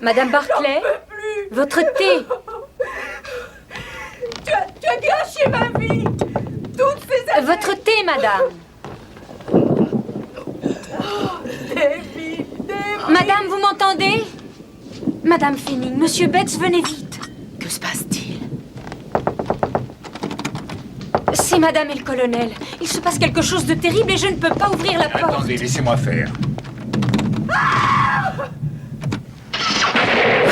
Madame Barclay, votre thé. Tu as gâché ma vie. Toutes ces années. Votre thé, madame. David. Madame, vous m'entendez? Madame Fanning, Monsieur Bates, venez vite. Que se passe-t-il? C'est madame et le colonel. Il se passe quelque chose de terrible et je ne peux pas ouvrir la porte. Attendez, laissez-moi faire.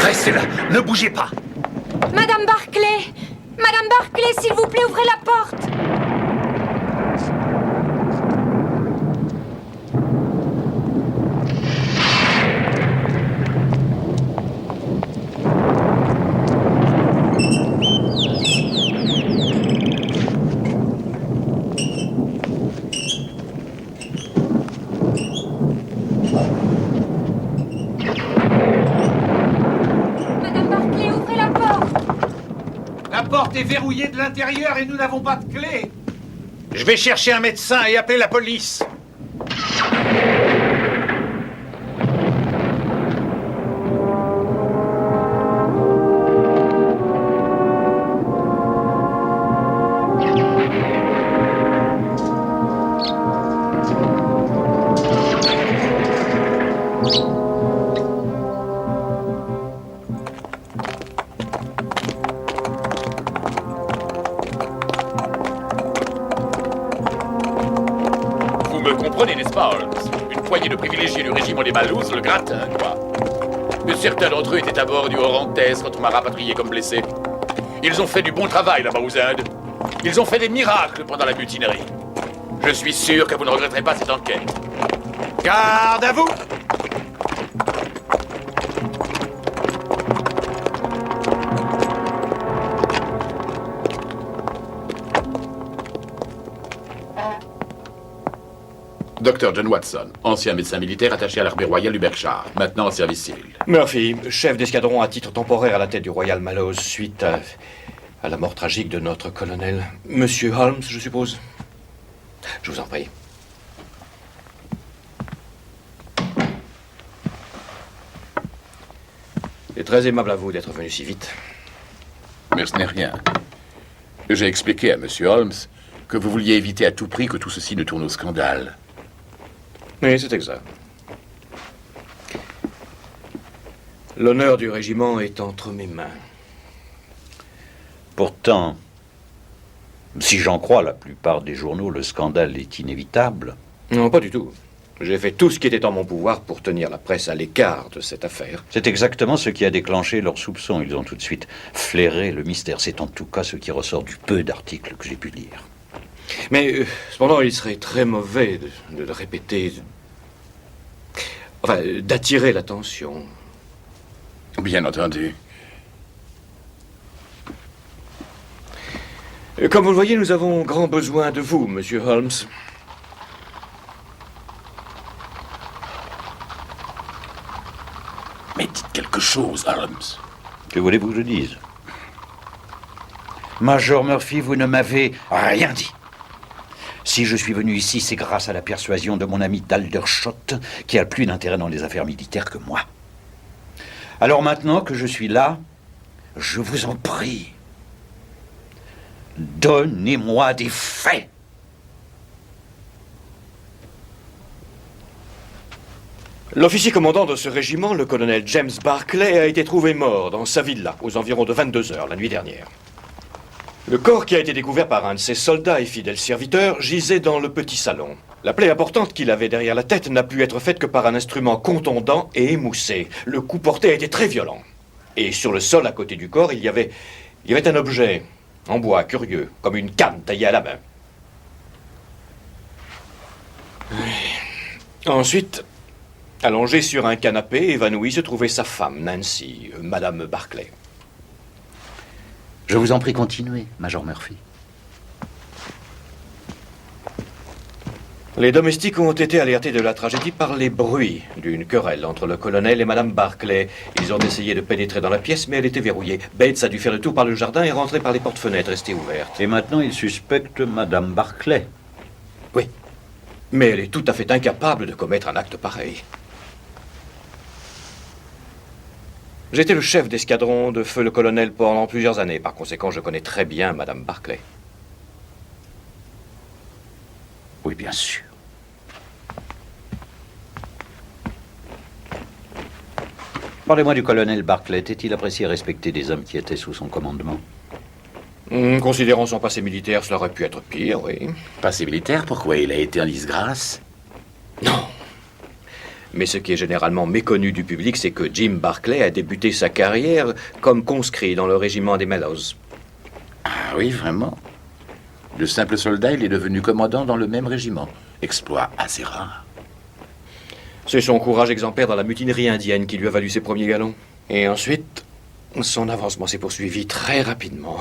Restez là, ne bougez pas. Madame Barclay! Madame Barclay, s'il vous plaît, ouvrez la porte! La porte est verrouillée de l'intérieur et nous n'avons pas de clé. Je vais chercher un médecin et appeler la police. N'est-ce pas, Holmes? Une poignée de privilégiés du régiment des Malouz, le gratin, quoi. Mais certains d'entre eux étaient à bord du Orontes quand on m'a rapatrié comme blessé. Ils ont fait du bon travail là-bas aux Indes. Ils ont fait des miracles pendant la mutinerie. Je suis sûr que vous ne regretterez pas cette enquête. Garde à vous! Dr John Watson, ancien médecin militaire attaché à l'armée royale du Berkshire, maintenant en service civil. Murphy, chef d'escadron à titre temporaire à la tête du Royal Mallows suite à la mort tragique de notre colonel. Monsieur Holmes, je suppose? Je vous en prie. C'est très aimable à vous d'être venu si vite. Mais ce n'est rien. J'ai expliqué à Monsieur Holmes que vous vouliez éviter à tout prix que tout ceci ne tourne au scandale. Oui, c'est exact. L'honneur du régiment est entre mes mains. Pourtant, si j'en crois la plupart des journaux, le scandale est inévitable. Non, pas du tout. J'ai fait tout ce qui était en mon pouvoir pour tenir la presse à l'écart de cette affaire. C'est exactement ce qui a déclenché leurs soupçons. Ils ont tout de suite flairé le mystère. C'est en tout cas ce qui ressort du peu d'articles que j'ai pu lire. Mais, cependant, il serait très mauvais de le répéter. Enfin, d'attirer l'attention. Bien entendu. Comme vous le voyez, nous avons grand besoin de vous, Monsieur Holmes. Mais dites quelque chose, Holmes. Que voulez-vous que je dise? Major Murphy, vous ne m'avez rien dit. Si je suis venu ici, c'est grâce à la persuasion de mon ami d'Aldershot, qui a plus d'intérêt dans les affaires militaires que moi. Alors maintenant que je suis là, je vous en prie, donnez-moi des faits. L'officier commandant de ce régiment, le colonel James Barclay, a été trouvé mort dans sa villa, aux environs de 22 heures, la nuit dernière. Le corps qui a été découvert par un de ses soldats et fidèles serviteurs gisait dans le petit salon. La plaie importante qu'il avait derrière la tête n'a pu être faite que par un instrument contondant et émoussé. Le coup porté a été très violent. Et sur le sol, à côté du corps, il y avait un objet en bois curieux, comme une canne taillée à la main. Ensuite, allongée sur un canapé, évanouie, se trouvait sa femme, Nancy, Madame Barclay. Je vous en prie, continuez, Major Murphy. Les domestiques ont été alertés de la tragédie par les bruits d'une querelle entre le colonel et Madame Barclay. Ils ont essayé de pénétrer dans la pièce, mais elle était verrouillée. Bates a dû faire le tour par le jardin et rentrer par les portes-fenêtres restées ouvertes. Et maintenant, ils suspectent Madame Barclay. Oui, mais elle est tout à fait incapable de commettre un acte pareil. J'étais le chef d'escadron de feu le colonel pendant plusieurs années. Par conséquent, je connais très bien Madame Barclay. Oui, bien sûr. Parlez-moi du colonel Barclay. Est-il apprécié et respecté des hommes qui étaient sous son commandement? Considérant son passé militaire, cela aurait pu être pire, oui. Passé militaire, pourquoi il a été en disgrâce? Non. Mais ce qui est généralement méconnu du public, c'est que Jim Barclay a débuté sa carrière comme conscrit dans le régiment des Mallows. Ah oui, vraiment. De simple soldat, il est devenu commandant dans le même régiment. Exploit assez rare. C'est son courage exemplaire dans la mutinerie indienne qui lui a valu ses premiers galons. Et ensuite, son avancement s'est poursuivi très rapidement.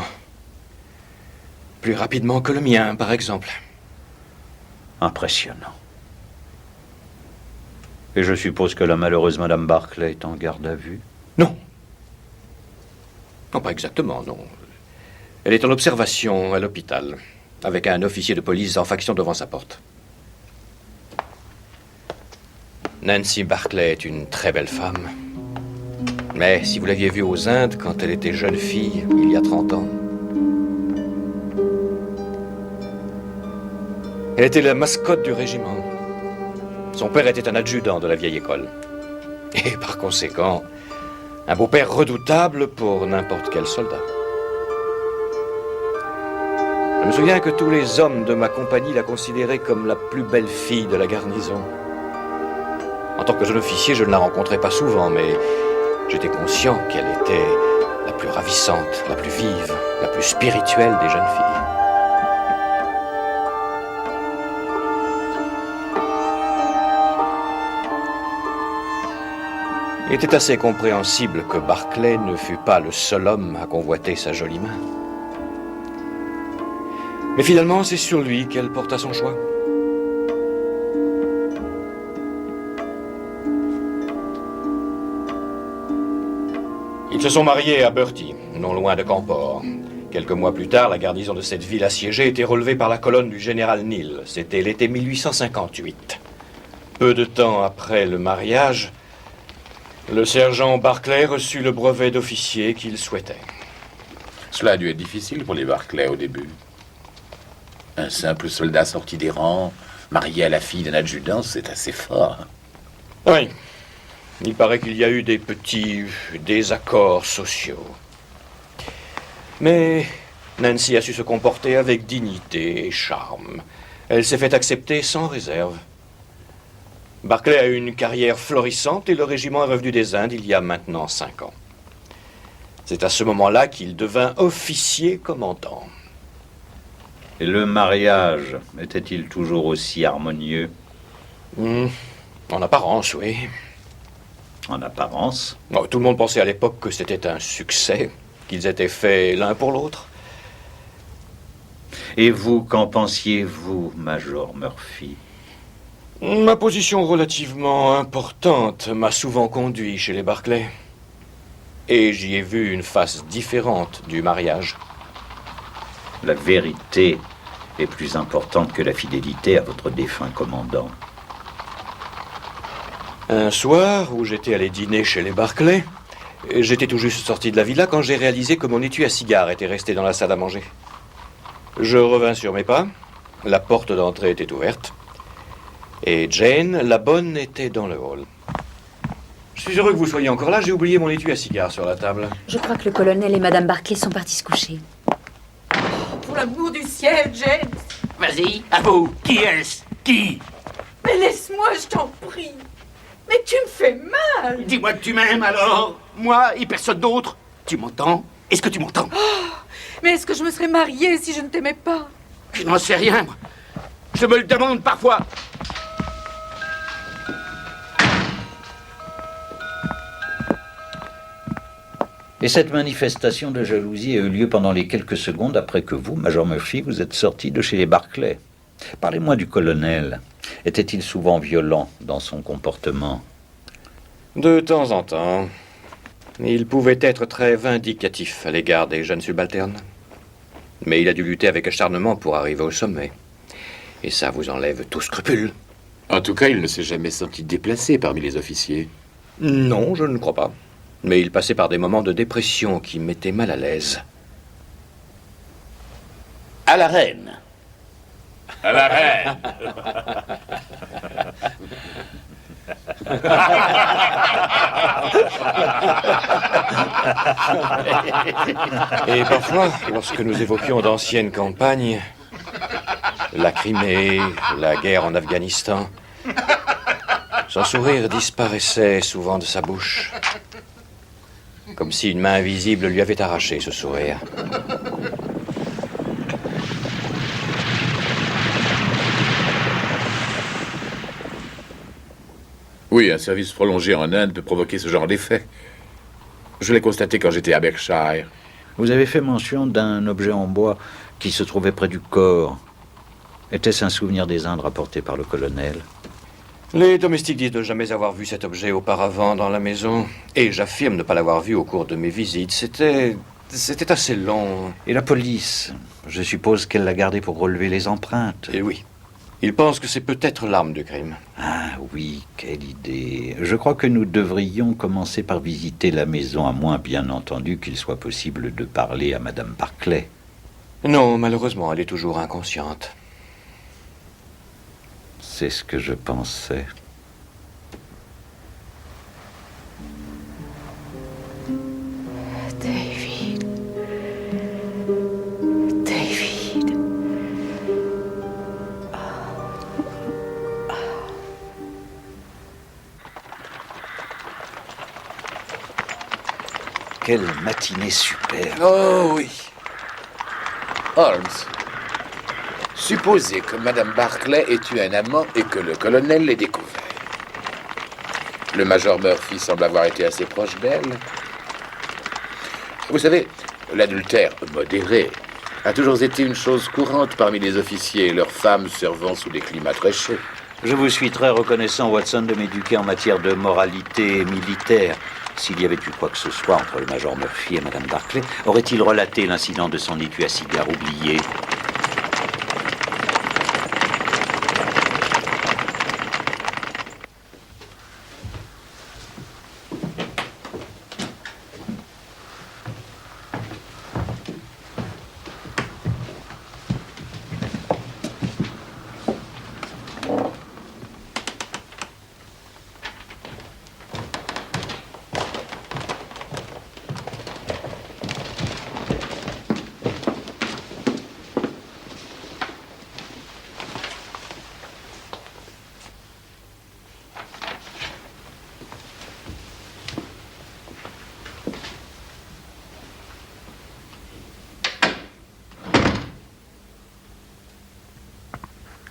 Plus rapidement que le mien, par exemple. Impressionnant. Et je suppose que la malheureuse Madame Barclay est en garde à vue? Non. Non, pas exactement, non. Elle est en observation à l'hôpital, avec un officier de police en faction devant sa porte. Nancy Barclay est une très belle femme. Mais si vous l'aviez vue aux Indes quand elle était jeune fille, il y a 30 ans... Elle était la mascotte du régiment. Son père était un adjudant de la vieille école. Et par conséquent, un beau-père redoutable pour n'importe quel soldat. Je me souviens que tous les hommes de ma compagnie la considéraient comme la plus belle fille de la garnison. En tant que jeune officier, je ne la rencontrais pas souvent, mais j'étais conscient qu'elle était la plus ravissante, la plus vive, la plus spirituelle des jeunes filles. Il était assez compréhensible que Barclay ne fût pas le seul homme à convoiter sa jolie main. Mais finalement, c'est sur lui qu'elle porta son choix. Ils se sont mariés à Bertie, non loin de Camport. Quelques mois plus tard, la garnison de cette ville assiégée était relevée par la colonne du général Neal. C'était l'été 1858. Peu de temps après le mariage, le sergent Barclay reçut le brevet d'officier qu'il souhaitait. Cela a dû être difficile pour les Barclay au début. Un simple soldat sorti des rangs, marié à la fille d'un adjudant, c'est assez fort. Oui. Il paraît qu'il y a eu des petits désaccords sociaux. Mais Nancy a su se comporter avec dignité et charme. Elle s'est fait accepter sans réserve. Barclay a eu une carrière florissante et le régiment est revenu des Indes il y a maintenant 5 ans. C'est à ce moment-là qu'il devint officier commandant. Et le mariage était-il toujours aussi harmonieux? En apparence, oui. En apparence? Oh, tout le monde pensait à l'époque que c'était un succès, qu'ils étaient faits l'un pour l'autre. Et vous, qu'en pensiez-vous, Major Murphy? Ma position relativement importante m'a souvent conduit chez les Barclay. Et j'y ai vu une face différente du mariage. La vérité est plus importante que la fidélité à votre défunt commandant. Un soir où j'étais allé dîner chez les Barclay, j'étais tout juste sorti de la villa quand j'ai réalisé que mon étui à cigare était resté dans la salle à manger. Je revins sur mes pas, la porte d'entrée était ouverte, et Jane, la bonne, était dans le hall. Je suis heureux que vous soyez encore là, j'ai oublié mon étui à cigare sur la table. Je crois que le colonel et Madame Barclay sont partis se coucher. Pour l'amour du ciel, James. Vas-y, à vous. Qui est-ce? Qui? Mais laisse-moi, je t'en prie. Mais tu me fais mal. Dis-moi que tu m'aimes alors. Moi et personne d'autre. Tu m'entends? Est-ce que tu m'entends? Mais est-ce que je me serais mariée si je ne t'aimais pas? Je n'en sais rien, moi. Je me le demande parfois. Et cette manifestation de jalousie a eu lieu pendant les quelques secondes après que vous, Major Murphy, vous êtes sorti de chez les Barclay. Parlez-moi du colonel. Était-il souvent violent dans son comportement? De temps en temps. Il pouvait être très vindicatif à l'égard des jeunes subalternes. Mais il a dû lutter avec acharnement pour arriver au sommet. Et ça vous enlève tout scrupule. En tout cas, il ne s'est jamais senti déplacé parmi les officiers. Non, je ne crois pas. Mais il passait par des moments de dépression qui me mettaient mal à l'aise. À la reine. À la reine. Et parfois, lorsque nous évoquions d'anciennes campagnes, la Crimée, la guerre en Afghanistan, son sourire disparaissait souvent de sa bouche, comme si une main invisible lui avait arraché ce sourire. Oui, un service prolongé en Inde peut provoquer ce genre d'effet. Je l'ai constaté quand j'étais à Berkshire. Vous avez fait mention d'un objet en bois qui se trouvait près du corps. Était-ce un souvenir des Indes rapporté par le colonel? Les domestiques disent de jamais avoir vu cet objet auparavant dans la maison. Et j'affirme ne pas l'avoir vu au cours de mes visites. C'était assez long. Et la police? Je suppose qu'elle l'a gardé pour relever les empreintes. Et oui. Ils pensent que c'est peut-être l'arme du crime. Ah oui, quelle idée. Je crois que nous devrions commencer par visiter la maison, à moins, bien entendu, qu'il soit possible de parler à Madame Barclay. Non, malheureusement, elle est toujours inconsciente. C'est ce que je pensais. David. David. Quelle matinée superbe. Oh oui. Holmes, supposez que Madame Barclay ait eu un amant et que le colonel l'ait découvert. Le major Murphy semble avoir été assez proche d'elle. Vous savez, l'adultère modéré a toujours été une chose courante parmi les officiers et leurs femmes servant sous des climats très chauds. Je vous suis très reconnaissant, Watson, de m'éduquer en matière de moralité militaire. S'il y avait eu quoi que ce soit entre le major Murphy et Madame Barclay, aurait-il relaté l'incident de son étui à cigare oublié?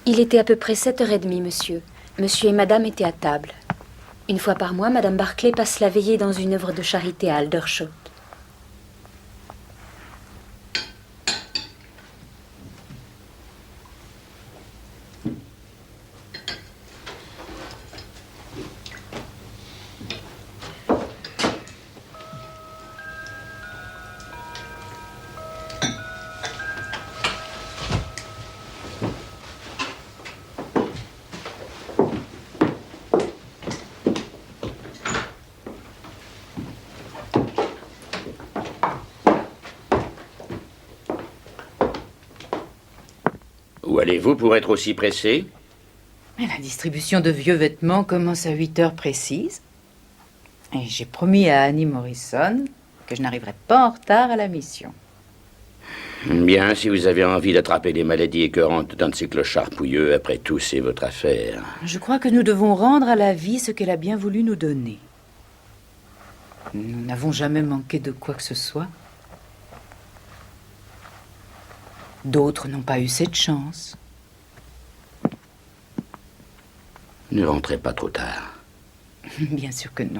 Il était à peu près 7h30, monsieur. Monsieur et madame étaient à table. Une fois par mois, madame Barclay passe la veillée dans une œuvre de charité à Aldershot. Où allez-vous pour être aussi pressé? Mais la distribution de vieux vêtements commence à 8 heures précises. Et j'ai promis à Annie Morrison que je n'arriverai pas en retard à la mission. Bien, si vous avez envie d'attraper les maladies écœurantes d'un de ces clochards pouilleux, après tout, c'est votre affaire. Je crois que nous devons rendre à la vie ce qu'elle a bien voulu nous donner. Nous n'avons jamais manqué de quoi que ce soit. D'autres n'ont pas eu cette chance. Ne rentrez pas trop tard. Bien sûr que non.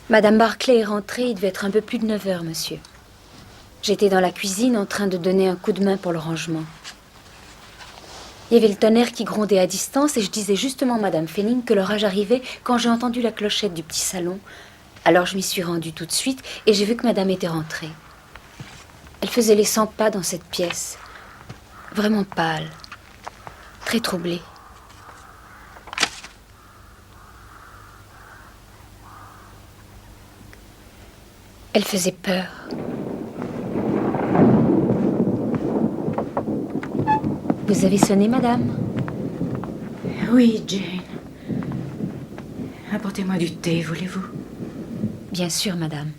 Madame Barclay est rentrée, il devait être un peu plus de 9h, monsieur. J'étais dans la cuisine en train de donner un coup de main pour le rangement. Il y avait le tonnerre qui grondait à distance et je disais justement à Madame Fenning que l'orage arrivait quand j'ai entendu la clochette du petit salon. Alors je m'y suis rendue tout de suite et j'ai vu que Madame était rentrée. Elle faisait les 100 pas dans cette pièce. Vraiment pâle. Très troublée. Elle faisait peur. Vous avez sonné, madame? Oui, Jane. Apportez-moi du thé, voulez-vous? Bien sûr, madame.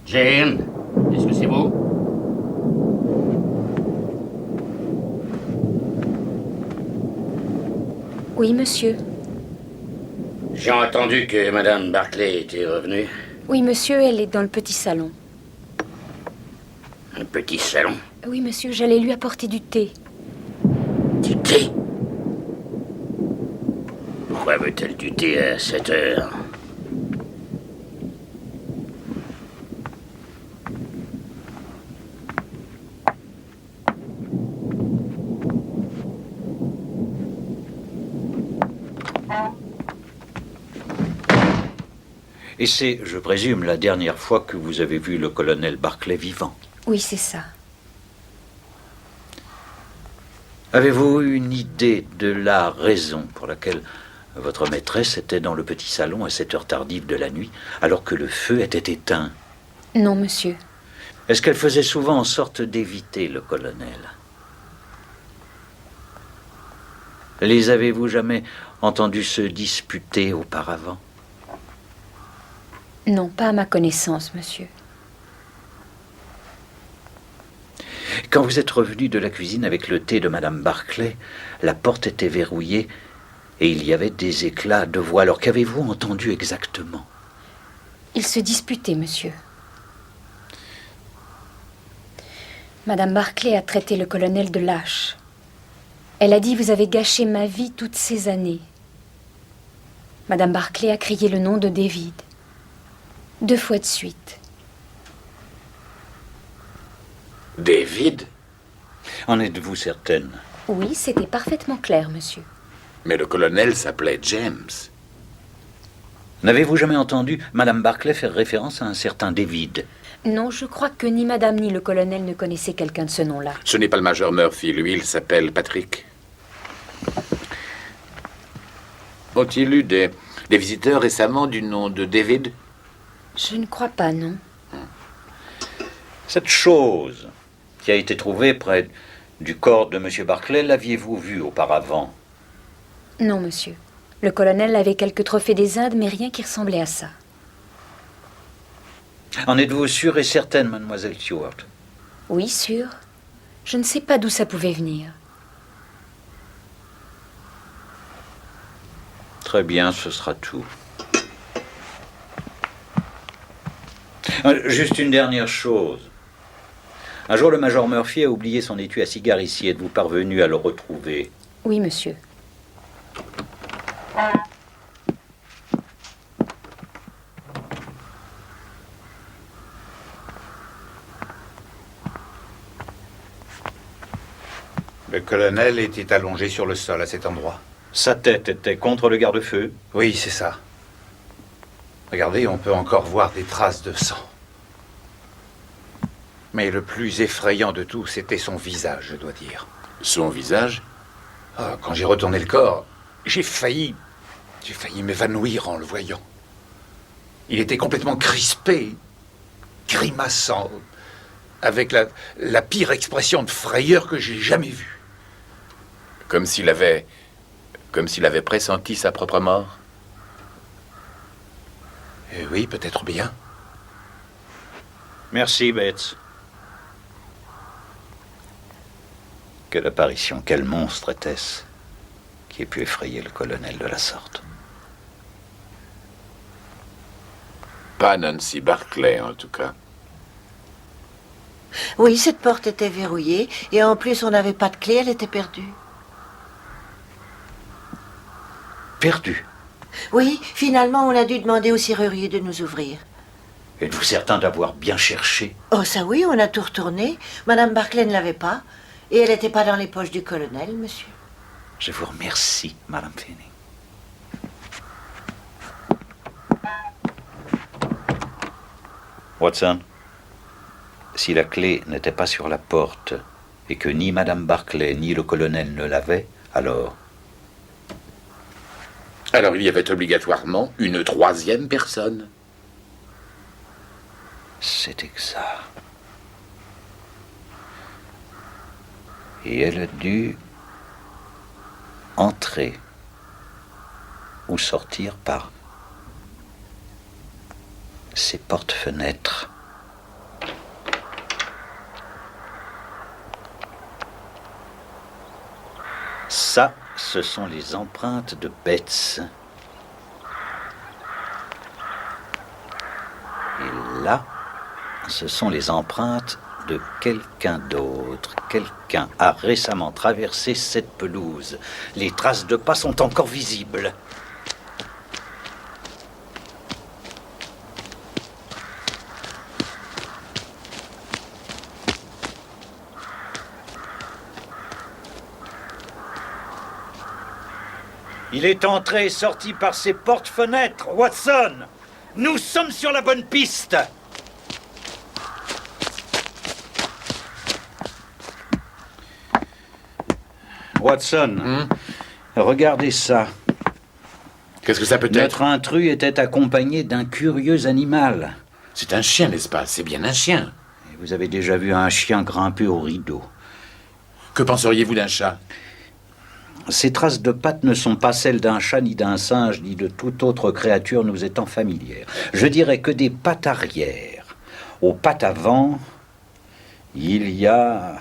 Jane, est-ce que c'est vous? Oui, monsieur. J'ai entendu que Madame Barclay était revenue. Oui, monsieur, elle est dans le petit salon. Un petit salon. Oui, monsieur, j'allais lui apporter du thé. Du thé? Pourquoi veut-elle du thé à 7 heures? Et c'est, je présume, la dernière fois que vous avez vu le colonel Barclay vivant. Oui, c'est ça. Avez-vous une idée de la raison pour laquelle votre maîtresse était dans le petit salon à cette heure tardive de la nuit, alors que le feu était éteint? Non, monsieur. Est-ce qu'elle faisait souvent en sorte d'éviter le colonel? Les avez-vous jamais entendus se disputer auparavant? Non, pas à ma connaissance, monsieur. Quand vous êtes revenu de la cuisine avec le thé de Madame Barclay, la porte était verrouillée et il y avait des éclats de voix. Alors qu'avez-vous entendu exactement? Ils se disputaient, monsieur. Madame Barclay a traité le colonel de lâche. Elle a dit « Vous avez gâché ma vie toutes ces années ». Madame Barclay a crié le nom de David. 2 fois de suite. David? En êtes-vous certaine? Oui, c'était parfaitement clair, monsieur. Mais le colonel s'appelait James. N'avez-vous jamais entendu Madame Barclay faire référence à un certain David? Non, je crois que ni madame ni le colonel ne connaissaient quelqu'un de ce nom-là. Ce n'est pas le major Murphy, lui, il s'appelle Patrick. Ont-ils eu des visiteurs récemment du nom de David? Je ne crois pas, non. Cette chose qui a été trouvée près du corps de M. Barclay, l'aviez-vous vue auparavant? Non, monsieur. Le colonel avait quelques trophées des Indes, mais rien qui ressemblait à ça. En êtes-vous sûre et certaine, mademoiselle Stewart? Oui, sûr. Je ne sais pas d'où ça pouvait venir. Très bien, ce sera tout. Juste une dernière chose. Un jour, le major Murphy a oublié son étui à cigare ici. Êtes-vous parvenu à le retrouver? Oui, monsieur. Le colonel était allongé sur le sol à cet endroit. Sa tête était contre le garde-feu? Oui, c'est ça. Regardez, on peut encore voir des traces de sang. Mais le plus effrayant de tout, c'était son visage, je dois dire. Son visage? Ah, quand j'ai retourné le corps, j'ai failli m'évanouir en le voyant. Il était complètement crispé, grimaçant, avec la pire expression de frayeur que j'ai jamais vue. Comme s'il avait pressenti sa propre mort. Eh oui, peut-être bien. Merci, Bates. Quelle apparition, quel monstre était-ce qui ait pu effrayer le colonel de la sorte? Pas Nancy Barclay, en tout cas. Oui, cette porte était verrouillée, et en plus, on n'avait pas de clé, elle était perdue. Perdue? Oui, finalement, on a dû demander au serrurier de nous ouvrir. Êtes-vous certain d'avoir bien cherché? Oh, ça oui, on a tout retourné. Madame Barclay ne l'avait pas. Et elle n'était pas dans les poches du colonel, monsieur? Je vous remercie, Madame Finney. Watson, si la clé n'était pas sur la porte et que ni Madame Barclay ni le colonel ne l'avaient, alors... Alors il y avait obligatoirement une troisième personne. C'est exact. Et elle a dû entrer ou sortir par ces portes-fenêtres. Ça, ce sont les empreintes de Betts. Et là, ce sont les empreintes de quelqu'un d'autre. Quelqu'un a récemment traversé cette pelouse. Les traces de pas sont encore visibles. Il est entré et sorti par ces portes-fenêtres, Watson. Nous sommes sur la bonne piste. Watson, regardez ça. Qu'est-ce que ça peut être? Notre intrus était accompagné d'un curieux animal. C'est un chien, n'est-ce pas? C'est bien un chien. Et vous avez déjà vu un chien grimper au rideau. Que penseriez-vous d'un chat? Ces traces de pattes ne sont pas celles d'un chat, ni d'un singe, ni de toute autre créature nous étant familière. Je dirais que des pattes arrière. Aux pattes avant, il y a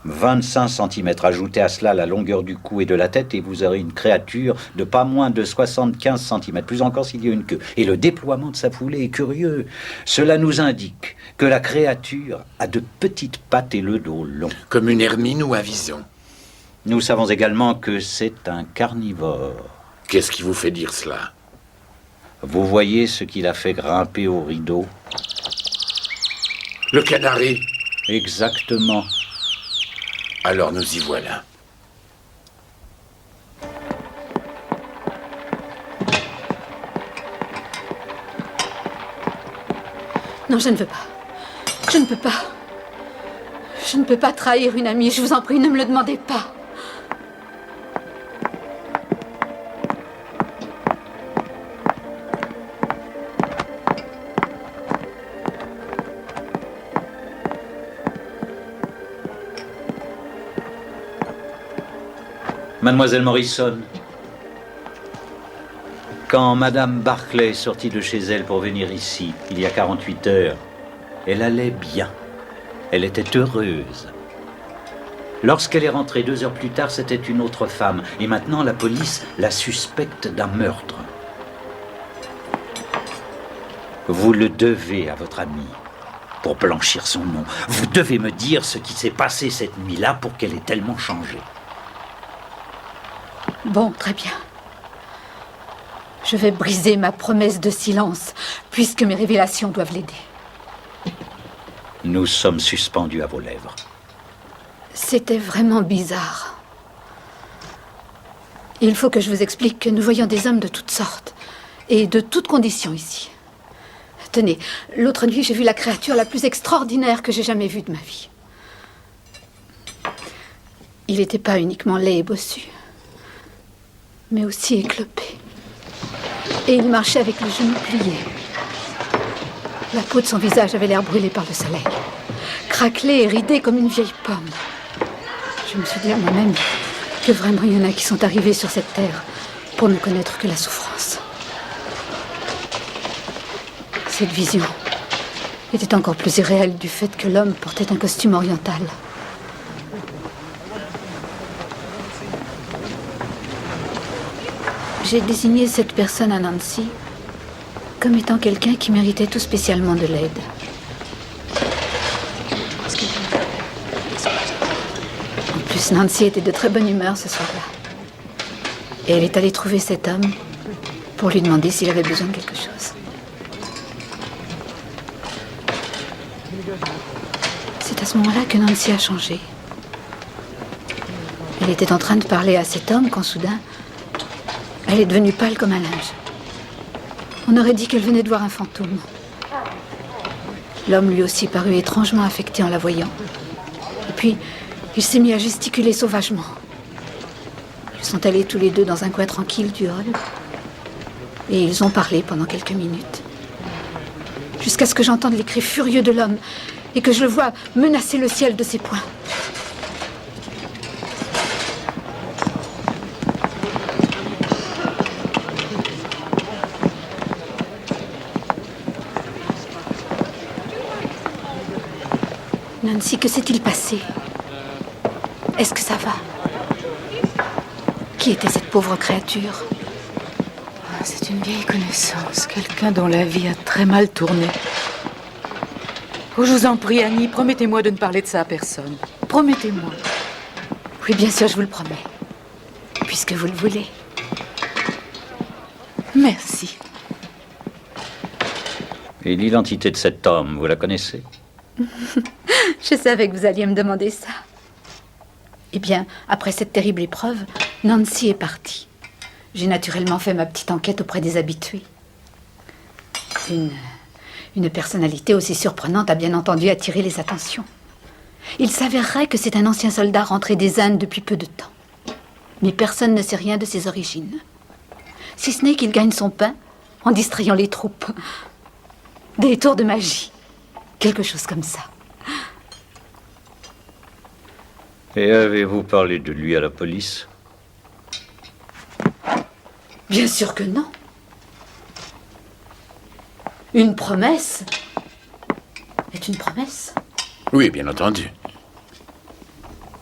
25 cm. Ajoutez à cela la longueur du cou et de la tête et vous aurez une créature de pas moins de 75 cm. Plus encore s'il y a une queue. Et le déploiement de sa foulée est curieux. Cela nous indique que la créature a de petites pattes et le dos long. Comme une hermine ou un vison? Nous savons également que c'est un carnivore. Qu'est-ce qui vous fait dire cela? Vous voyez ce qu'il a fait grimper au rideau? Le canari? Exactement. Alors nous y voilà. Non, je ne veux pas. Je ne peux pas. Je ne peux pas trahir une amie. Je vous en prie, ne me le demandez pas. Mademoiselle Morrison, quand Madame Barclay est sortie de chez elle pour venir ici, il y a 48 heures, elle allait bien. Elle était heureuse. Lorsqu'elle est rentrée 2 heures plus tard, c'était une autre femme. Et maintenant, la police la suspecte d'un meurtre. Vous le devez à votre amie, pour blanchir son nom. Vous devez me dire ce qui s'est passé cette nuit-là pour qu'elle ait tellement changé. Bon, très bien. Je vais briser ma promesse de silence, puisque mes révélations doivent l'aider. Nous sommes suspendus à vos lèvres. C'était vraiment bizarre. Il faut que je vous explique que nous voyons des hommes de toutes sortes et de toutes conditions ici. Tenez, l'autre nuit, j'ai vu la créature la plus extraordinaire que j'ai jamais vue de ma vie. Il n'était pas uniquement laid et bossu, mais aussi éclopé. Et il marchait avec le genou plié. La peau de son visage avait l'air brûlée par le soleil, craquelée et ridée comme une vieille pomme. Je me suis dit à moi-même que vraiment il y en a qui sont arrivés sur cette terre pour ne connaître que la souffrance. Cette vision était encore plus irréelle du fait que l'homme portait un costume oriental. J'ai désigné cette personne à Nancy comme étant quelqu'un qui méritait tout spécialement de l'aide. En plus, Nancy était de très bonne humeur ce soir-là. Et elle est allée trouver cet homme pour lui demander s'il avait besoin de quelque chose. C'est à ce moment-là que Nancy a changé. Elle était en train de parler à cet homme quand soudain, elle est devenue pâle comme un linge. On aurait dit qu'elle venait de voir un fantôme. L'homme lui aussi parut étrangement affecté en la voyant. Et puis, il s'est mis à gesticuler sauvagement. Ils sont allés tous les deux dans un coin tranquille du hall. Et ils ont parlé pendant quelques minutes. Jusqu'à ce que j'entende les cris furieux de l'homme et que je le vois menacer le ciel de ses poings. Nancy, que s'est-il passé? Est-ce que ça va? Qui était cette pauvre créature? C'est une vieille connaissance, quelqu'un dont la vie a très mal tourné. Oh, je vous en prie, Annie, promettez-moi de ne parler de ça à personne. Promettez-moi. Oui, bien sûr, je vous le promets. Puisque vous le voulez. Merci. Et l'identité de cet homme, vous la connaissez? Je savais que vous alliez me demander ça. Eh bien, après cette terrible épreuve, Nancy est partie. J'ai naturellement fait ma petite enquête auprès des habitués. Une personnalité aussi surprenante a bien entendu attiré les attentions. Il s'avérerait que c'est un ancien soldat rentré des Indes depuis peu de temps. Mais personne ne sait rien de ses origines. Si ce n'est qu'il gagne son pain en distrayant les troupes. Des tours de magie. Quelque chose comme ça. Et avez-vous parlé de lui à la police? Bien sûr que non. Une promesse est une promesse. Oui, bien entendu.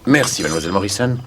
Merci, mademoiselle Morrison.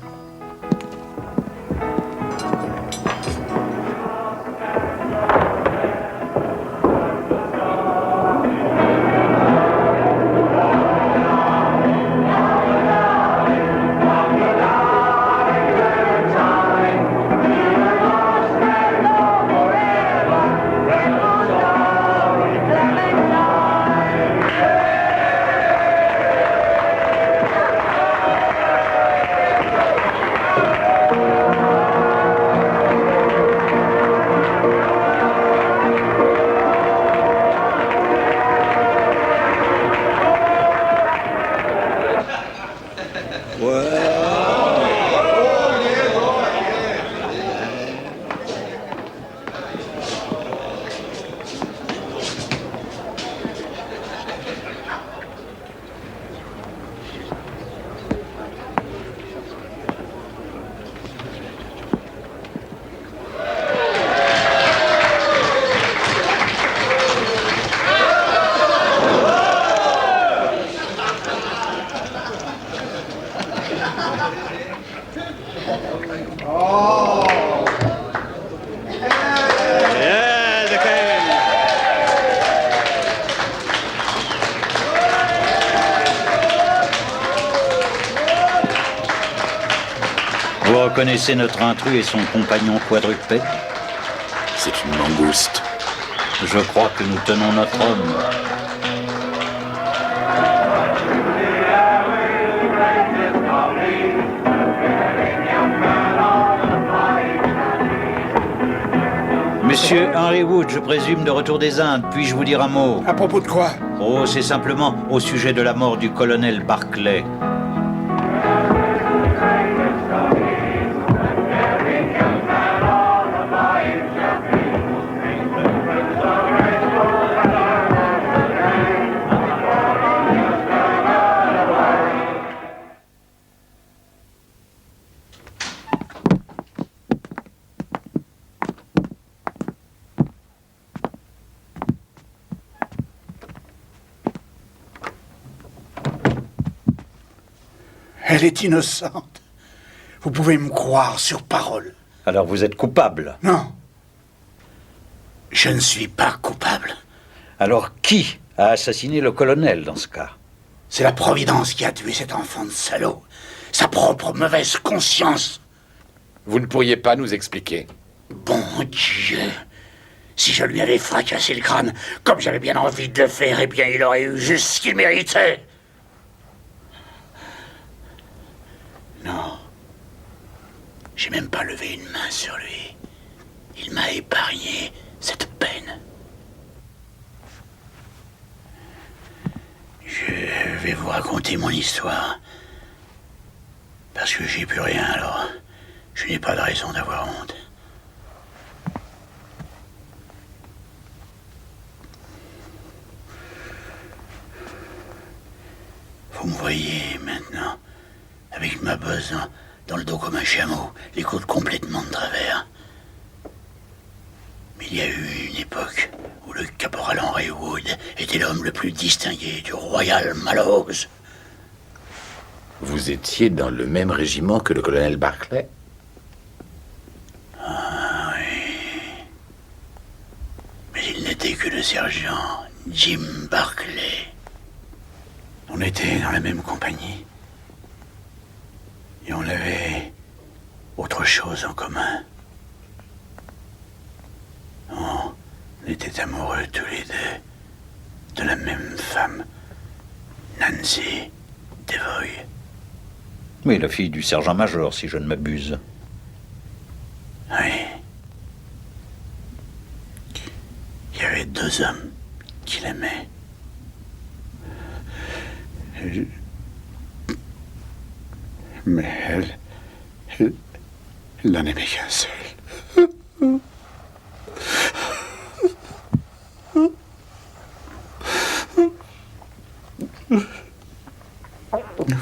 Vous reconnaissez notre intrus et son compagnon quadrupède? C'est une mangouste. Je crois que nous tenons notre homme. Monsieur Henry Wood, je présume de retour des Indes. Puis-je vous dire un mot? À propos de quoi? Oh, c'est simplement au sujet de la mort du colonel Barclay. Elle est innocente. Vous pouvez me croire sur parole. Alors vous êtes coupable? Non. Je ne suis pas coupable. Alors qui a assassiné le colonel dans ce cas? C'est la Providence qui a tué cet enfant de salaud. Sa propre mauvaise conscience. Vous ne pourriez pas nous expliquer? Bon Dieu. Si je lui avais fracassé le crâne, comme j'avais bien envie de le faire, eh bien il aurait eu juste ce qu'il méritait. Non. J'ai même pas levé une main sur lui. Il m'a épargné cette peine. Je vais vous raconter mon histoire. Parce que j'ai plus rien, alors je n'ai pas de raison d'avoir honte. Vous me voyez maintenant, avec ma bosse dans le dos comme un chameau, les côtes complètement de travers. Mais il y a eu une époque où le caporal Henry Wood était l'homme le plus distingué du Royal Mallows. Vous étiez dans le même régiment que le colonel Barclay? Ah oui. Mais il n'était que le sergent Jim Barclay. On était dans la même compagnie. Et on avait autre chose en commun. On était amoureux tous les deux de la même femme, Nancy Devoy. Oui, la fille du sergent-major, si je ne m'abuse. Oui. Il y avait 2 hommes qui l'aimaient. Mais elle n'en aimait qu'un seul.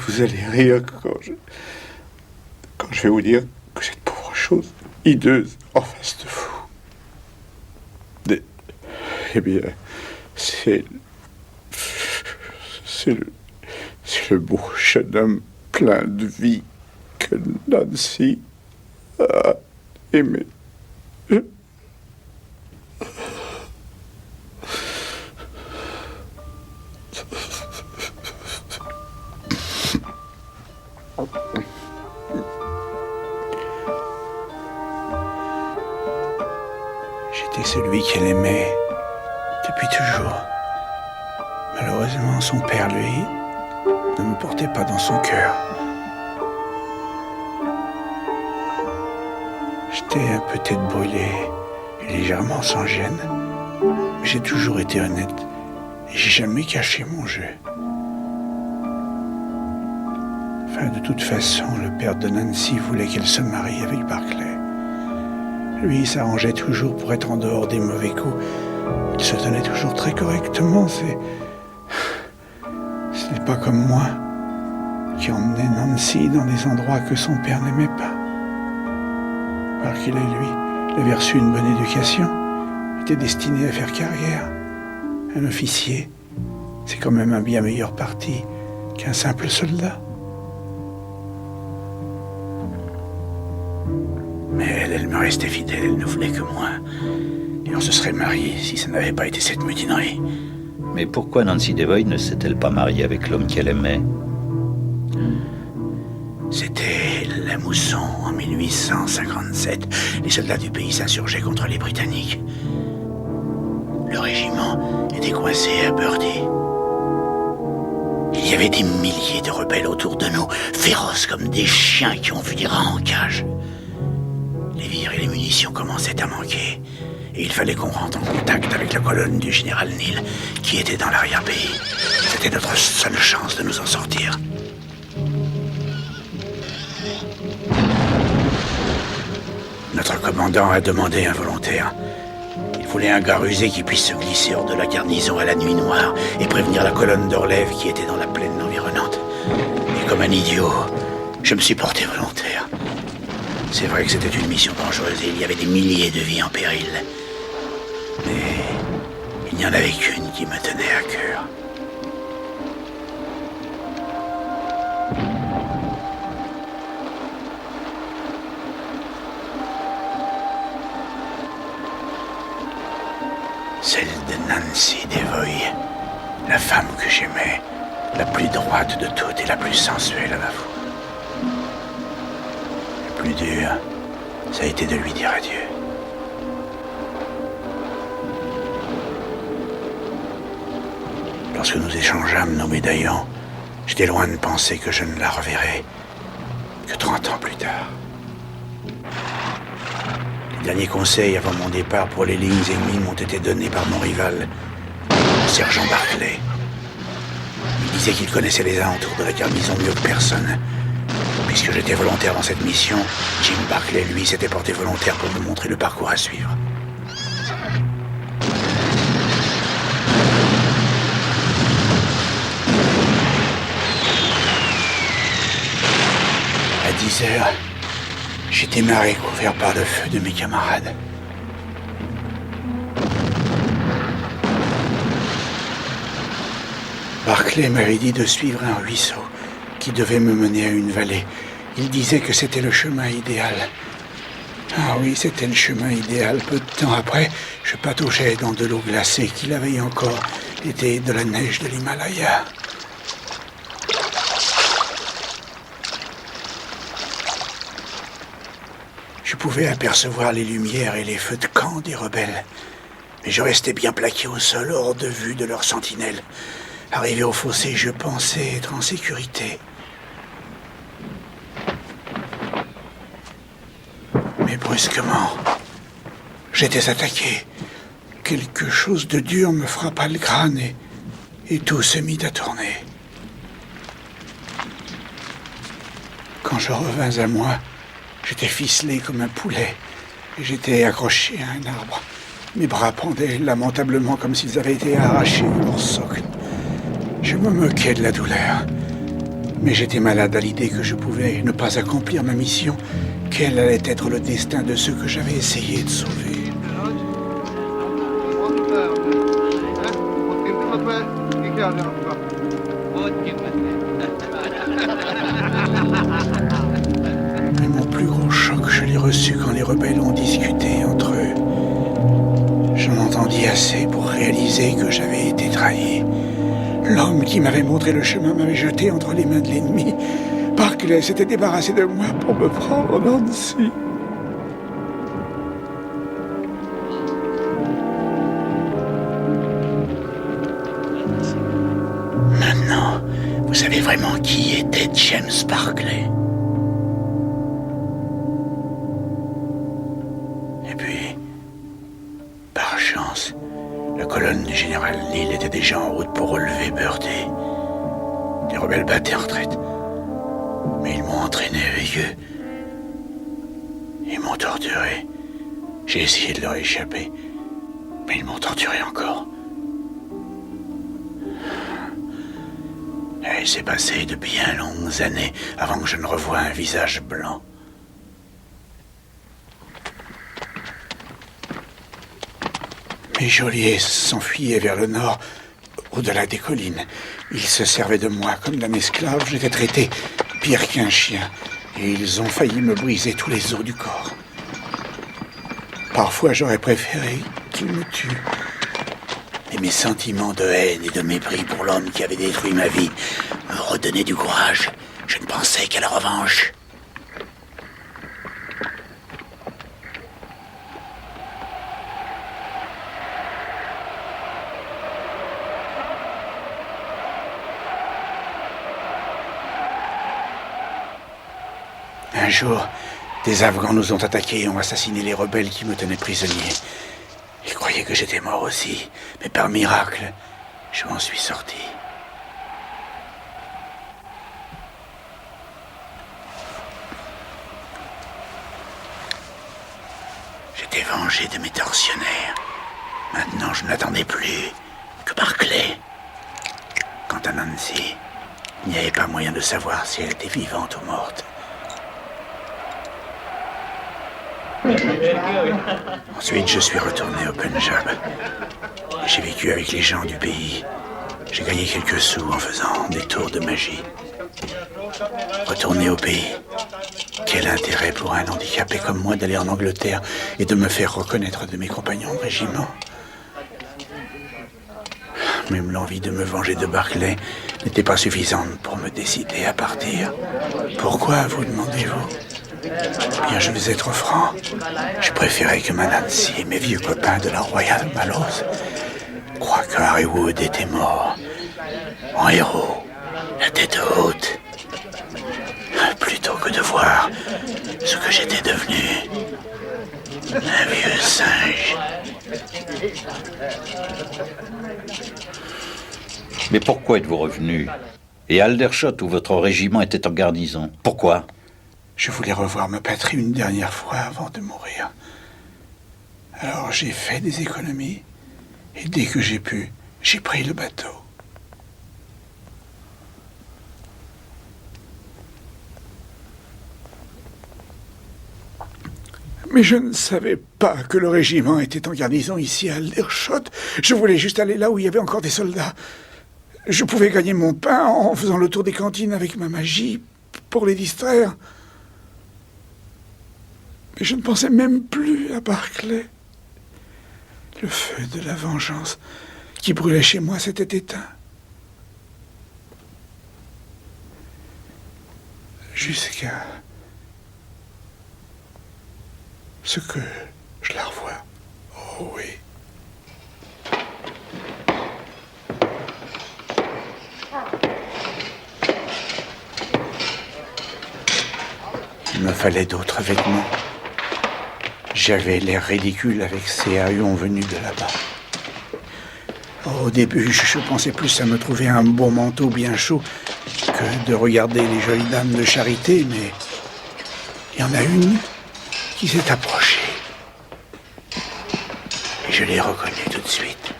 Vous allez rire quand je vais vous dire que cette pauvre chose hideuse en face de vous. Eh bien, c'est le beau jeune homme plein de vie que Nancy a aimé. J'étais celui qu'elle aimait depuis toujours. Malheureusement, son père, lui, ne me portait pas dans son cœur. J'étais un peu tête brûlée et légèrement sans gêne. Mais j'ai toujours été honnête et j'ai jamais caché mon jeu. Enfin, de toute façon, le père de Nancy voulait qu'elle se marie avec Barclay. Lui, il s'arrangeait toujours pour être en dehors des mauvais coups. Il se tenait toujours très correctement. Ce n'est pas comme moi, qui emmenait Nancy dans des endroits que son père n'aimait pas. Barclay, lui, il avait reçu une bonne éducation, était destiné à faire carrière. Un officier, c'est quand même un bien meilleur parti qu'un simple soldat. Mais elle me restait fidèle, elle ne voulait que moi. Et on se serait mariés si ça n'avait pas été cette mutinerie. Mais pourquoi Nancy Devoy ne s'est-elle pas mariée avec l'homme qu'elle aimait? C'était la mousson en 1857. Les soldats du pays s'insurgeaient contre les Britanniques. Le régiment était coincé à Birdie. Il y avait des milliers de rebelles autour de nous, féroces comme des chiens qui ont vu des rats en cage. Les vivres et les munitions commençaient à manquer. Et il fallait qu'on rentre en contact avec la colonne du général Neal, qui était dans l'arrière-pays. C'était notre seule chance de nous en sortir. Notre commandant a demandé un volontaire. Il voulait un gars rusé qui puisse se glisser hors de la garnison à la nuit noire et prévenir la colonne d'Orléans qui était dans la plaine environnante. Et comme un idiot, je me suis porté volontaire. C'est vrai que c'était une mission dangereuse et il y avait des milliers de vies en péril. Mais il n'y en avait qu'une qui me tenait à cœur. Celle de Nancy Devoy, la femme que j'aimais, la plus droite de toutes et la plus sensuelle à l'avou. Le plus dur, ça a été de lui dire adieu. Lorsque nous échangeâmes nos médaillons, j'étais loin de penser que je ne la reverrais que 30 ans plus tard. Les derniers conseils avant mon départ pour les lignes ennemies m'ont été donnés par mon rival, le sergent Barclay. Il disait qu'il connaissait les alentours de la garnison mieux que personne. Puisque j'étais volontaire dans cette mission, Jim Barclay, lui, s'était porté volontaire pour me montrer le parcours à suivre. À 10 heures, j'ai démarré couvert par le feu de mes camarades. Barclay m'avait dit de suivre un ruisseau qui devait me mener à une vallée. Il disait que c'était le chemin idéal. Ah oui, c'était le chemin idéal. Peu de temps après, je pataugeais dans de l'eau glacée qui la veille encore était de la neige de l'Himalaya. Je pouvais apercevoir les lumières et les feux de camp des rebelles, mais je restais bien plaqué au sol, hors de vue de leurs sentinelles. Arrivé au fossé, je pensais être en sécurité. Mais brusquement, j'étais attaqué. Quelque chose de dur me frappa le crâne et tout se mit à tourner. Quand je revins à moi, j'étais ficelé comme un poulet et j'étais accroché à un arbre. Mes bras pendaient lamentablement comme s'ils avaient été arrachés de leur socle. Je me moquais de la douleur, mais j'étais malade à l'idée que je pouvais ne pas accomplir ma mission. Quel allait être le destin de ceux que j'avais essayé de sauver? Mais mon plus gros choc, je l'ai reçu quand les rebelles ont discuté entre eux. J'en entendis assez pour réaliser que j'avais été trahi. L'homme qui m'avait montré le chemin m'avait jeté entre les mains de l'ennemi. Barclay s'était débarrassé de moi pour me prendre Nancy. Maintenant, vous savez vraiment qui était James Barclay. Et puis, par chance, la colonne du général Neal était déjà en route pour relever Birdie. Les rebelles battaient en retraite. Mais ils m'ont entraîné avec eux. Ils m'ont torturé. J'ai essayé de leur échapper. Mais ils m'ont torturé encore. Et il s'est passé de bien longues années avant que je ne revoie un visage blanc. Mes geôliers s'enfuyaient vers le nord, au-delà des collines. Ils se servaient de moi comme d'un esclave. J'étais traité pire qu'un chien, et ils ont failli me briser tous les os du corps. Parfois, j'aurais préféré qu'ils me tuent. Et mes sentiments de haine et de mépris pour l'homme qui avait détruit ma vie me redonnaient du courage. Je ne pensais qu'à la revanche. Un jour, des Afghans nous ont attaqués et ont assassiné les rebelles qui me tenaient prisonnier. Ils croyaient que j'étais mort aussi, mais par miracle, je m'en suis sorti. J'étais vengé de mes tortionnaires. Maintenant, je n'attendais plus que Barclay. Quant à Nancy, il n'y avait pas moyen de savoir si elle était vivante ou morte. Ensuite, je suis retourné au Punjab. J'ai vécu avec les gens du pays. J'ai gagné quelques sous en faisant des tours de magie. Retourner au pays. Quel intérêt pour un handicapé comme moi d'aller en Angleterre et de me faire reconnaître de mes compagnons de régiment? Même l'envie de me venger de Barclay n'était pas suffisante pour me décider à partir. Pourquoi, vous demandez-vous? Bien, je vais être franc. Je préférais que ma Nancy et mes vieux copains de la Royal Mallows croient que Harry Wood était mort. En héros, la tête haute. Plutôt que de voir ce que j'étais devenu. Un vieux singe. Mais pourquoi êtes-vous revenu? Et à Aldershot, où votre régiment était en garnison, pourquoi? Je voulais revoir ma patrie une dernière fois avant de mourir. Alors j'ai fait des économies, et dès que j'ai pu, j'ai pris le bateau. Mais je ne savais pas que le régiment était en garnison ici à Aldershot. Je voulais juste aller là où il y avait encore des soldats. Je pouvais gagner mon pain en faisant le tour des cantines avec ma magie pour les distraire. Mais je ne pensais même plus à Barclay. Le feu de la vengeance qui brûlait chez moi s'était éteint. Jusqu'à ce que je la revoie. Oh oui. Il me fallait d'autres vêtements. J'avais l'air ridicule avec ces haillons venus de là-bas. Au début, je pensais plus à me trouver un bon manteau bien chaud que de regarder les jolies dames de charité, mais il y en a une qui s'est approchée. Et je l'ai reconnue tout de suite.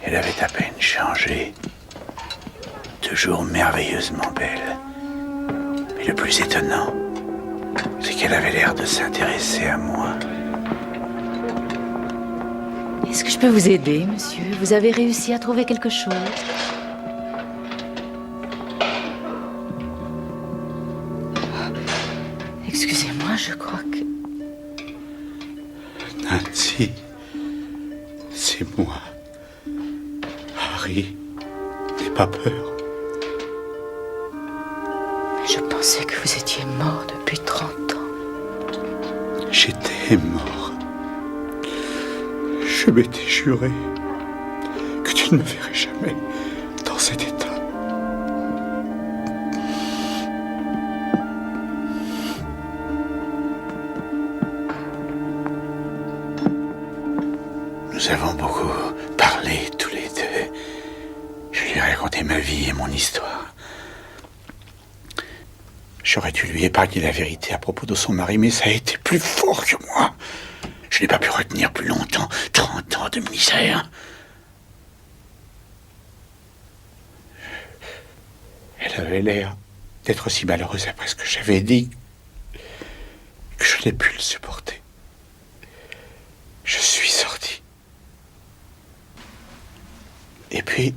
Elle avait à peine changé. Toujours merveilleusement belle. Mais le plus étonnant, c'est qu'elle avait l'air de s'intéresser à moi. Est-ce que je peux vous aider, monsieur? Vous avez réussi à trouver quelque chose? Excusez-moi, je crois que... Nancy, c'est moi. Harry, n'aie pas peur. Je pensais que vous étiez mort depuis 30 ans. J'étais mort. Je m'étais juré que tu ne me verrais jamais dans cet état. Nous avons beaucoup parlé tous les deux. Je lui ai raconté ma vie et mon histoire. J'aurais dû lui épargner la vérité à propos de son mari, mais ça a été plus fort que moi. Je n'ai pas pu retenir plus longtemps 30 ans de misère. Elle avait l'air d'être aussi malheureuse après ce que j'avais dit que je n'ai pu le supporter. Je suis sorti. Et puis,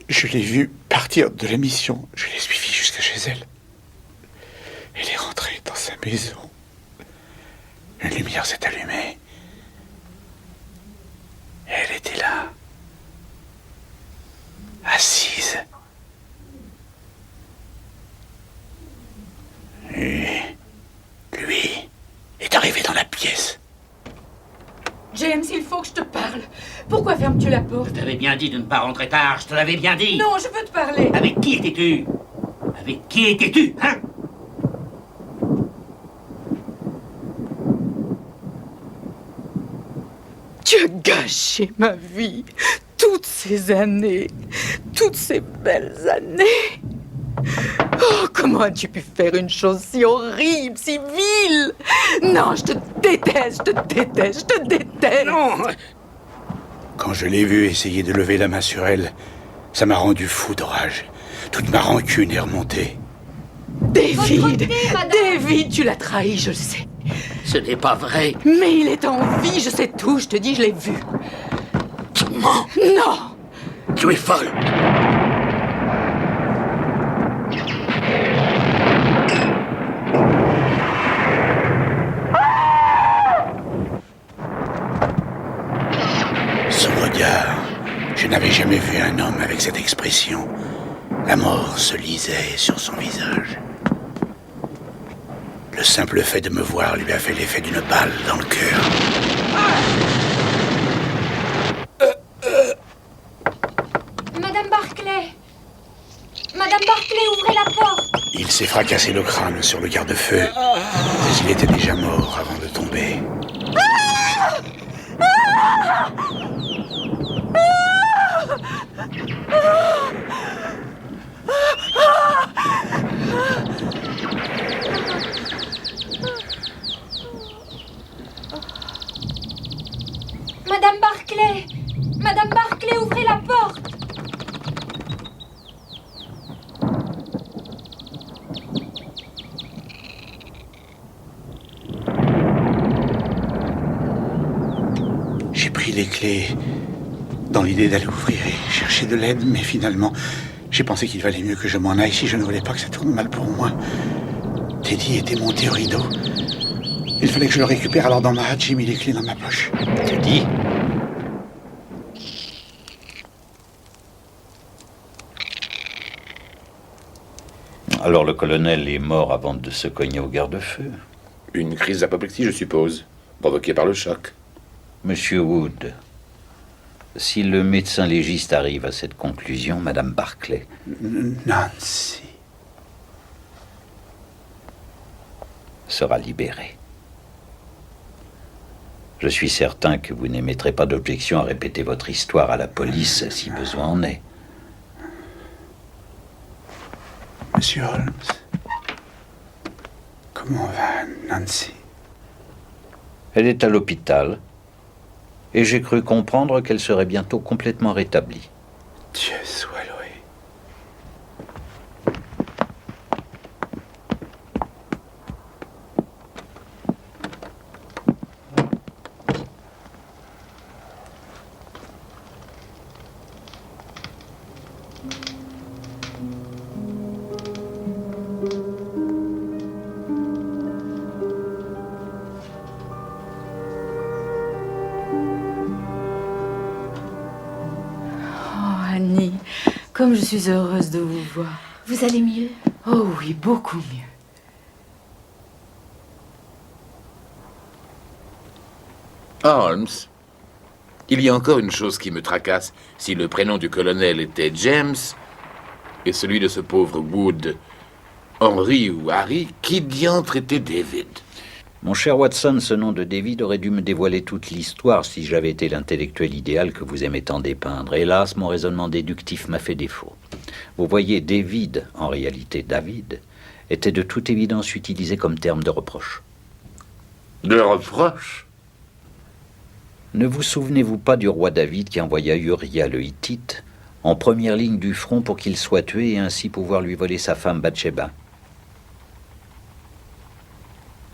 je l'ai vue partir de la mission. Je l'ai suivie jusqu'à chez elle. Elle est rentrée dans sa maison. Une lumière s'est allumée. Elle était là, assise. Et lui est arrivé dans la pièce. James, il faut que je te parle. Pourquoi fermes-tu la porte? Je t'avais bien dit de ne pas rentrer tard, je te l'avais bien dit. Non, je veux te parler. Avec qui étais-tu? Avec qui étais-tu, hein? Tu as gâché ma vie. Toutes ces années. Toutes ces belles années. Oh, comment as-tu pu faire une chose si horrible, si vile? Non, je te déteste, je te déteste, je te déteste. Non! Quand je l'ai vue essayer de lever la main sur elle, ça m'a rendu fou de rage. Toute ma rancune est remontée. David, David, tu l'as trahi, je le sais. Ce n'est pas vrai. Mais il est en vie, je sais tout, je te dis, je l'ai vu. Tu mens. Non! Tu es folle. Son regard, je n'avais jamais vu un homme avec cette expression. La mort se lisait sur son visage. Le simple fait de me voir lui a fait l'effet d'une balle dans le cœur. Madame Barclay! Madame Barclay, ouvrez la porte! Il s'est fracassé le crâne sur le garde-feu, mais il était déjà mort avant de tomber. Madame Barclay! Madame Barclay, ouvrez la porte! J'ai pris les clés dans l'idée d'aller ouvrir et chercher de l'aide, mais finalement, j'ai pensé qu'il valait mieux que je m'en aille si je ne voulais pas que ça tourne mal pour moi. Teddy était monté au rideau. Il fallait que je le récupère, alors dans ma hâte, j'ai mis les clés dans ma poche. Teddy? Alors le colonel est mort avant de se cogner au garde-feu. Une crise d'apoplexie, je suppose, provoquée par le choc. Monsieur Wood, si le médecin légiste arrive à cette conclusion, Madame Barclay... Nancy sera libérée. Je suis certain que vous n'émettrez pas d'objection à répéter votre histoire à la police si besoin en est. Monsieur Holmes, comment va Nancy? Elle est à l'hôpital, et j'ai cru comprendre qu'elle serait bientôt complètement rétablie. Dieu soit loué. Annie, comme je suis heureuse de vous voir. Vous allez mieux? Oh oui, beaucoup mieux. Holmes, il y a encore une chose qui me tracasse. Si le prénom du colonel était James et celui de ce pauvre Wood, Henry ou Harry, qui diantre était David? Mon cher Watson, ce nom de David aurait dû me dévoiler toute l'histoire si j'avais été l'intellectuel idéal que vous aimez tant dépeindre. Hélas, mon raisonnement déductif m'a fait défaut. Vous voyez, David, en réalité David, était de toute évidence utilisé comme terme de reproche. De reproche? Ne vous souvenez-vous pas du roi David qui envoya Uria le Hittite en première ligne du front pour qu'il soit tué et ainsi pouvoir lui voler sa femme Bathsheba?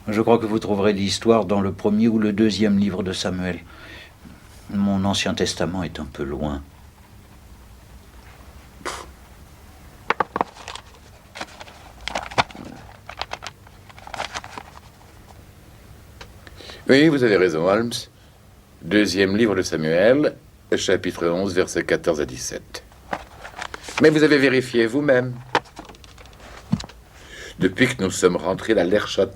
Je crois que vous trouverez l'histoire dans le premier ou le deuxième livre de Samuel. Mon Ancien Testament est un peu loin. Oui, vous avez raison, Holmes. Deuxième livre de Samuel, chapitre 11, versets 14 à 17. Mais vous avez vérifié vous-même. Depuis que nous sommes rentrés à l'Airshot.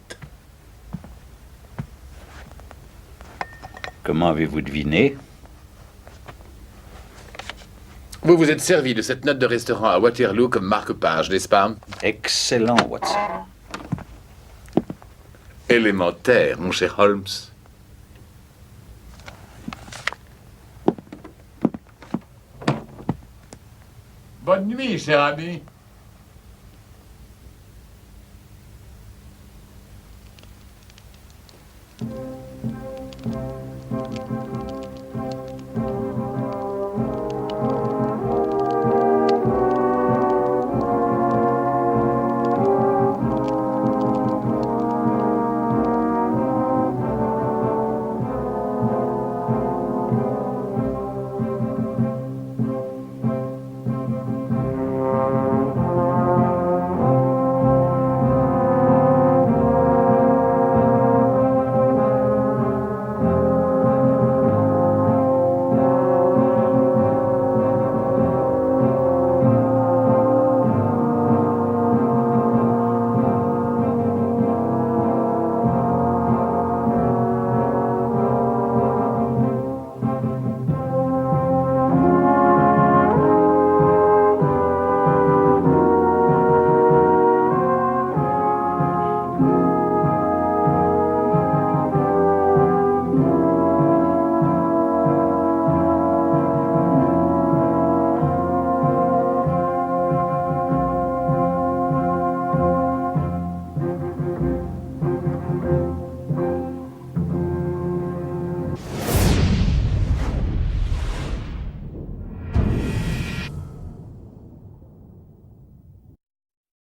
Comment avez-vous deviné? Vous vous êtes servi de cette note de restaurant à Waterloo comme marque-page, n'est-ce pas? Excellent, Watson. Élémentaire, mon cher Holmes. Bonne nuit, cher ami.